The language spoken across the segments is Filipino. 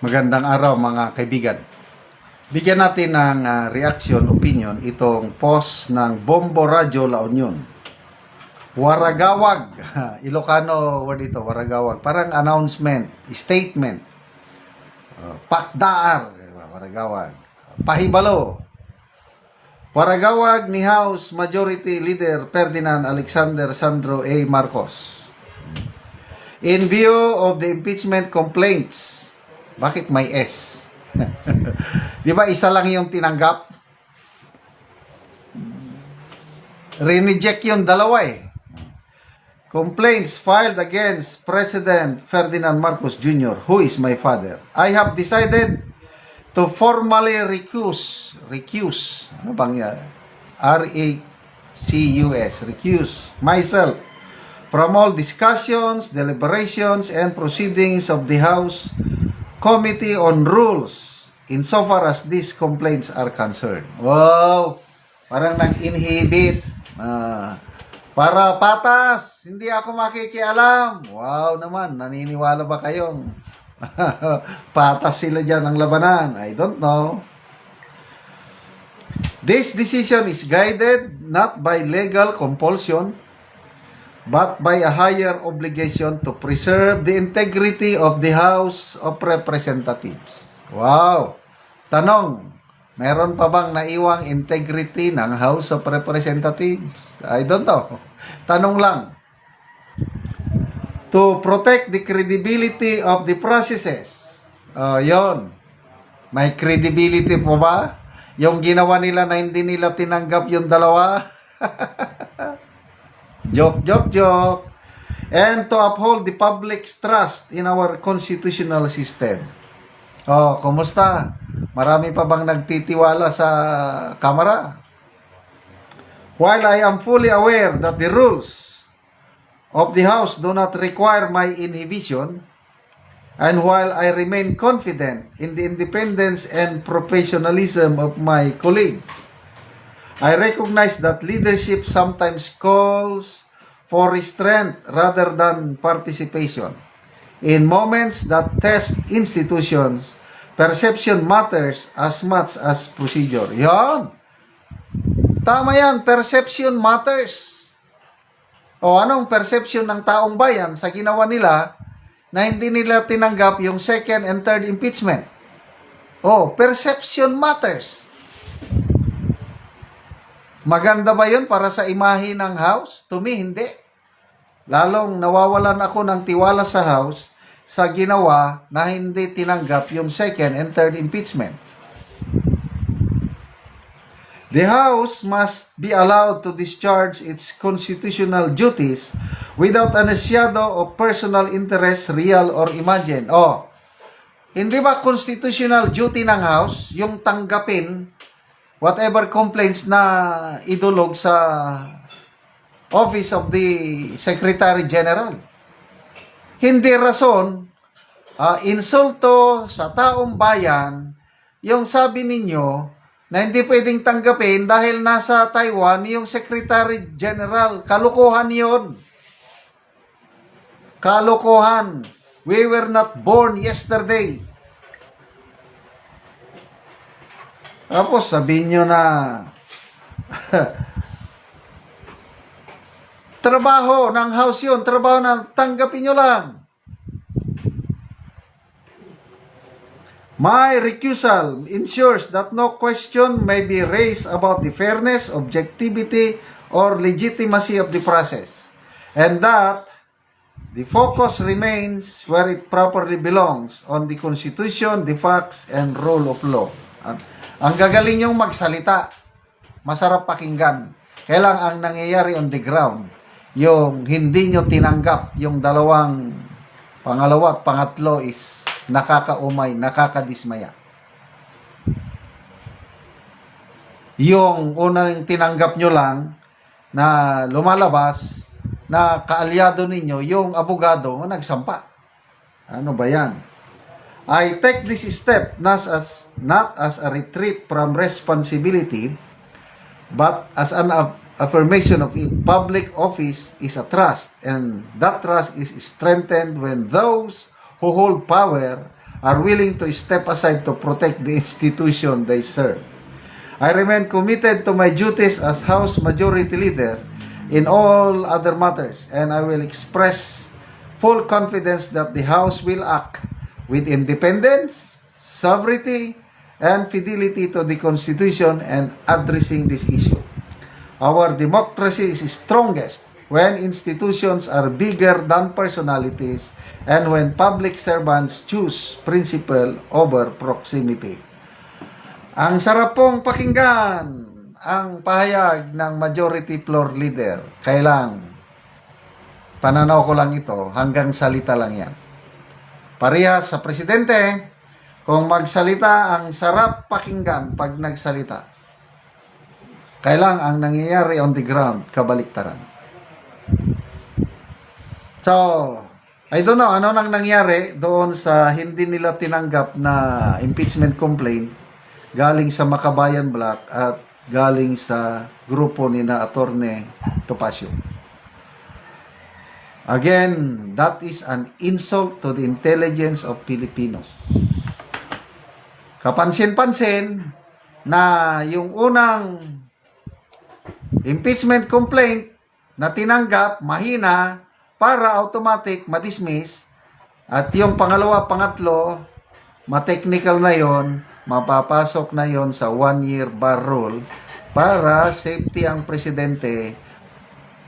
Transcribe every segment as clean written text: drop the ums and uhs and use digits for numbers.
Magandang araw mga kaibigan. Bigyan natin ng reaction, opinion itong post ng Bombo Radio La Union. Waragawag. Ilocano word ito, waragawag. Parang announcement, statement. Pakdaar. Waragawag. Pahibalo. Waragawag ni House Majority Leader Ferdinand Alexander Sandro A. Marcos. In view of the impeachment complaints, bakit may S? Di ba isa lang yung tinanggap? Rineject yung dalawa eh. Complaints filed against President Ferdinand Marcos Jr., who is my father. I have decided to formally recuse. Ano bang yan? R-A-C-U-S. Recuse myself from all discussions, deliberations, and proceedings of the House Committee on Rules insofar as these complaints are concerned. Wow! Parang nang-inhibit. Para patas! Hindi ako makikialam. Wow naman, naniniwala ba kayong patas sila dyan ang labanan? I don't know. This decision is guided not by legal compulsion, but by a higher obligation to preserve the integrity of the House of Representatives. Wow! Tanong, meron pa bang naiwang integrity ng House of Representatives? I don't know. Tanong lang. To protect the credibility of the processes. Yon. May credibility po ba? Yung ginawa nila na hindi nila tinanggap yung dalawa? Joke. And to uphold the public's trust in our constitutional system. Kumusta? Marami pa bang nagtitiwala sa kamera? While I am fully aware that the rules of the House do not require my inhibition, and while I remain confident in the independence and professionalism of my colleagues, I recognize that leadership sometimes calls for restraint rather than participation. In moments that test institutions, perception matters as much as procedure. Yan! Tama yan, perception matters. Anong perception ng taong bayan sa ginawa nila na hindi nila tinanggap yung second and third impeachment? Perception matters. Maganda ba yun para sa imahe ng House? To me, hindi. Lalong nawawalan ako ng tiwala sa House sa ginawa na hindi tinanggap yung second and third impeachment. The House must be allowed to discharge its constitutional duties without a shadow of personal interest, real or imagined. Hindi ba constitutional duty ng House yung tanggapin whatever complaints na idulog sa Office of the Secretary General? Hindi rason, insulto sa taong bayan, yung sabi ninyo na hindi pwedeng tanggapin dahil nasa Taiwan yung Secretary General. Kalokohan yun. Kalokohan. We were not born yesterday. Tapos sabihin nyo na trabaho ng House yun, trabaho na tanggapin nyo lang. My recusal ensures that no question may be raised about the fairness, objectivity, or legitimacy of the process, and that the focus remains where it properly belongs, on the Constitution, the facts, and rule of law. Ang gagaling yung magsalita, masarap pakinggan. Kailang ang nangyayari on the ground, yung hindi nyo tinanggap, yung dalawang pangalawa at pangatlo is nakakaumay, nakakadismaya. Yung unang tinanggap nyo lang na lumalabas na kaalyado ninyo, yung abogado nagsampa. Ano ba yan? I take this step not as a retreat from responsibility, but as an affirmation of it. Public office is a trust, and that trust is strengthened when those who hold power are willing to step aside to protect the institution they serve. I remain committed to my duties as House Majority Leader in all other matters, and I will express full confidence that the House will act with independence, sovereignty, and fidelity to the Constitution and addressing this issue. Our democracy is strongest when institutions are bigger than personalities and when public servants choose principle over proximity. Ang sarap pong pakinggan ang pahayag ng Majority Floor Leader. Kailang pananaw ko lang ito, hanggang salita lang yan. Parehas sa Presidente, kung magsalita, ang sarap pakinggan pag nagsalita. Kailang ang nangyayari on the ground, kabaliktaran. So, I don't know ano nang nangyari doon sa hindi nila tinanggap na impeachment complaint galing sa Makabayan Black at galing sa grupo ni na Attorney Topacio. Again, that is an insult to the intelligence of Filipinos. Kapansin-pansin na yung unang impeachment complaint na tinanggap, mahina, para automatic madismiss, at yung pangalawa, pangatlo, ma-technical na yon, mapapasok na yon sa 1-year bar rule para safety ang presidente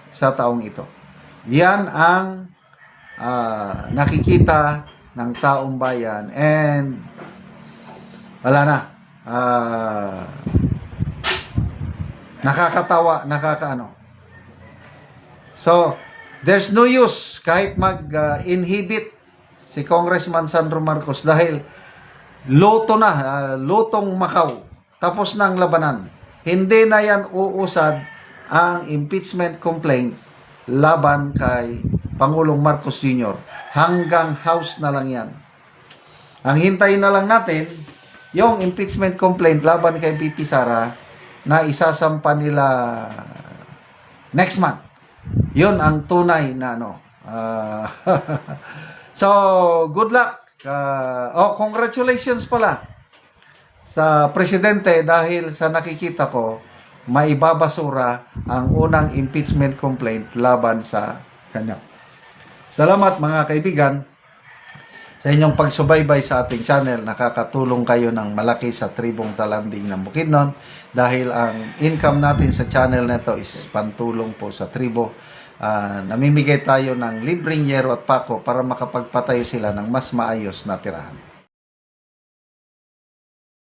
sa taong ito. Yan ang nakikita ng taong bayan, and wala na. Nakakatawa, nakakaano. So, there's no use kahit mag-inhibit si Congressman Sandro Marcos dahil loto na, lotong Macau. Tapos na ang labanan. Hindi na yan uusad ang impeachment complaint laban kay Pangulong Marcos Jr. Hanggang House na lang yan. Ang hintayin na lang natin, yung impeachment complaint laban kay VP Sara na isasampa nila next month. Yun ang tunay na ano. So, good luck. Congratulations pala sa presidente dahil sa nakikita ko, maibabasura ang unang impeachment complaint laban sa kanya. Salamat mga kaibigan sa inyong pagsubaybay sa ating channel. Nakakatulong kayo ng malaki sa tribong Talanding ng Bukidnon dahil ang income natin sa channel na ito is pantulong po sa tribo. Namimigay tayo ng libreng yero at pako para makapagpatayo sila ng mas maayos na tirahan.